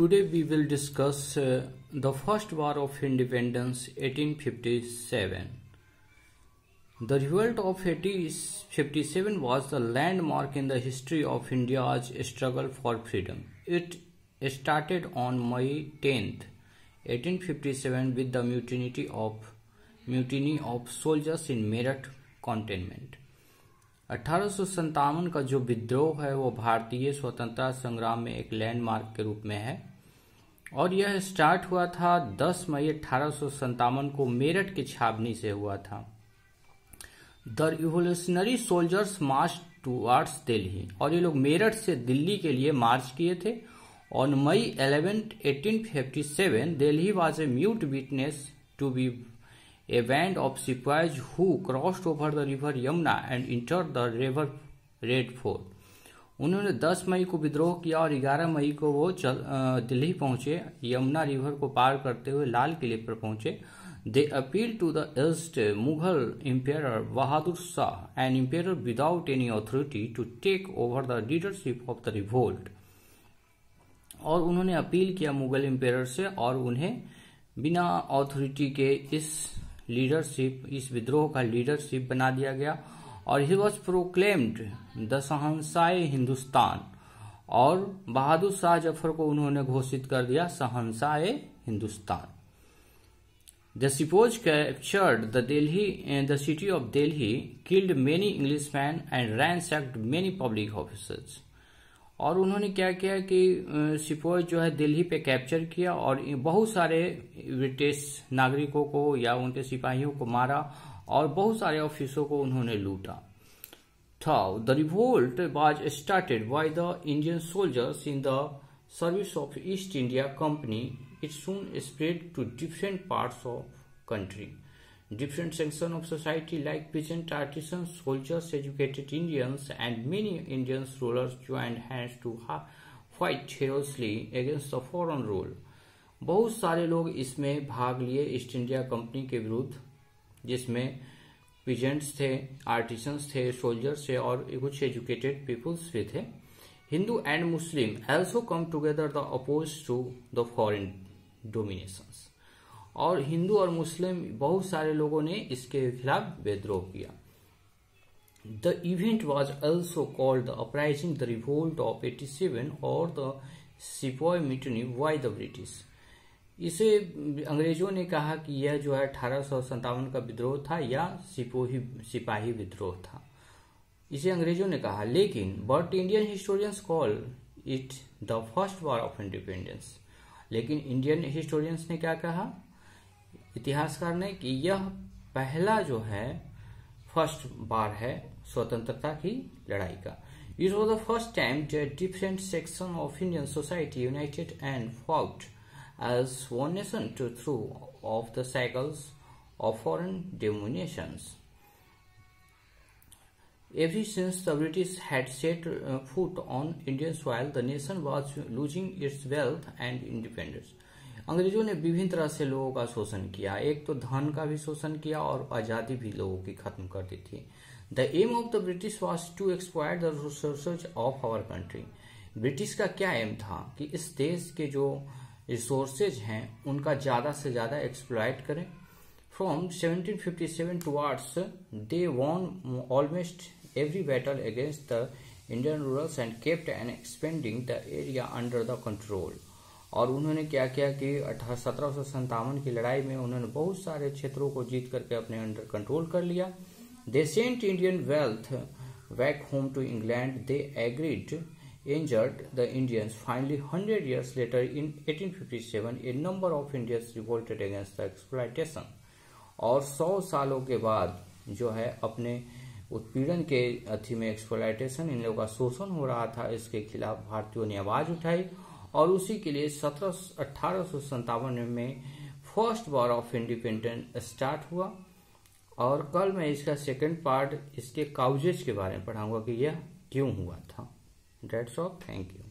Today we will discuss the first war of independence 1857. The revolt of 1857 was the landmark in the history of India's struggle for freedom. It started on May 10th, 1857 with the mutiny of soldiers in Meerut cantonment. 1857 का जो विद्रोह है वो भारतीय स्वतंत्रता संग्राम में एक लैंडमार्क के रूप में है और यह स्टार्ट हुआ था 10 मई 1857 को मेरठ की छावनी से हुआ था। The revolutionary soldiers March towards Delhi, और ये लोग मेरठ से दिल्ली के लिए मार्च किए थे। On May 11, 1857 Delhi was a mute witness to be a band of sepoys who crossed over the river Yamuna and entered the river Red Fort. उन्होंने 10 मई को विद्रोह किया और 11 मई को वो दिल्ली पहुंचे। यमुना रिवर को पार करते हुए लाल किले पर पहुंचे। They appealed to the East Mughal Emperor Bahadur Shah, an emperor without any authority, to take over the leadership of the revolt. और उन्होंने अपील किया मुगल एम्पायर से और उन्हें बिना अथॉरिटी के इस विद्रोह का लीडरशिप बना दिया गया और ही वॉज प्रोक्लेम्ड द शहंशाह हिंदुस्तान, और बहादुर शाह जफर को उन्होंने घोषित कर दिया शहंशाह Hindustan. The sepoys captured the city of Delhi, killed many Englishman and ransacked many public officers. और उन्होंने क्या किया कि सिपोज जो है दिल्ली पे कैप्चर किया और बहुत सारे ब्रिटिश नागरिकों को या उनके सिपाहियों को मारा और बहुत सारे ऑफिसों को उन्होंने लूटा था। The revolt was started by the Indian soldiers in the service of East India Company. It soon spread to different parts of country. Different sections of society like peasant, artisans, soldiers, educated Indians and many Indian rulers joined hands to fight heroically against the foreign rule. बहुत सारे लोग इसमें भाग लिए east India company के विरुद्ध, जिसमें peasants थे, आर्टिसंस थे, सोल्जर्स थे और कुछ एजुकेटेड पीपुल्स भी थे। Hindu and Muslim also come together the opposed to the foreign dominations. और हिंदू और मुस्लिम बहुत सारे लोगों ने इसके खिलाफ विद्रोह किया। The event was also called the uprising the revolt of 87 और the sepoy mutiny by the British. इसे अंग्रेजों ने कहा कि यह जो है 1857 का विद्रोह था या सिपाही विद्रोह था, इसे अंग्रेजों ने कहा। लेकिन but Indian historians call it the first war of independence. लेकिन इंडियन हिस्टोरियंस ने क्या कहा, इतिहासकार ने, कि यह पहला जो है फर्स्ट बार है स्वतंत्रता की लड़ाई का। It was the first time that different section of Indian society united and fought as one nation to throw off the shackles of foreign dominations. Ever since the British had set foot on Indian soil, the nation was losing its wealth and independence. अंग्रेजों ने विभिन्न तरह से लोगों का शोषण किया, एक तो धन का भी शोषण किया और आजादी भी लोगों की खत्म कर दी थी। The aim of the British was to exploit the resources of our country. British का क्या एम था कि इस देश के जो रिसोर्सेज हैं उनका ज्यादा से ज्यादा एक्सप्लॉइट करें। From 1757 towards they won almost every battle against the Indian rulers and kept and expanding the area under the control. और उन्होंने क्या किया कि 1757 की लड़ाई में उन्होंने बहुत सारे क्षेत्रों को जीत करके अपने अंडर कंट्रोल कर लिया। They sent Indian wealth back home to England. They agreed injured the Indians. Finally, 100 years later, in 1857, a number of Indians revolted against the exploitation. और 100 सालों के बाद जो है अपने उत्पीड़न के अथी में एक्सप्लॉयटेशन, इन लोगों का शोषण हो रहा था, इसके खिलाफ भारतीयों ने आवाज उठाई और उसी के लिए 1857 में first war of independence start हुआ। और कल मैं इसका सेकंड पार्ट इसके काउजेज के बारे में पढ़ाऊंगा कि यह क्यों हुआ था। That's all, thank you.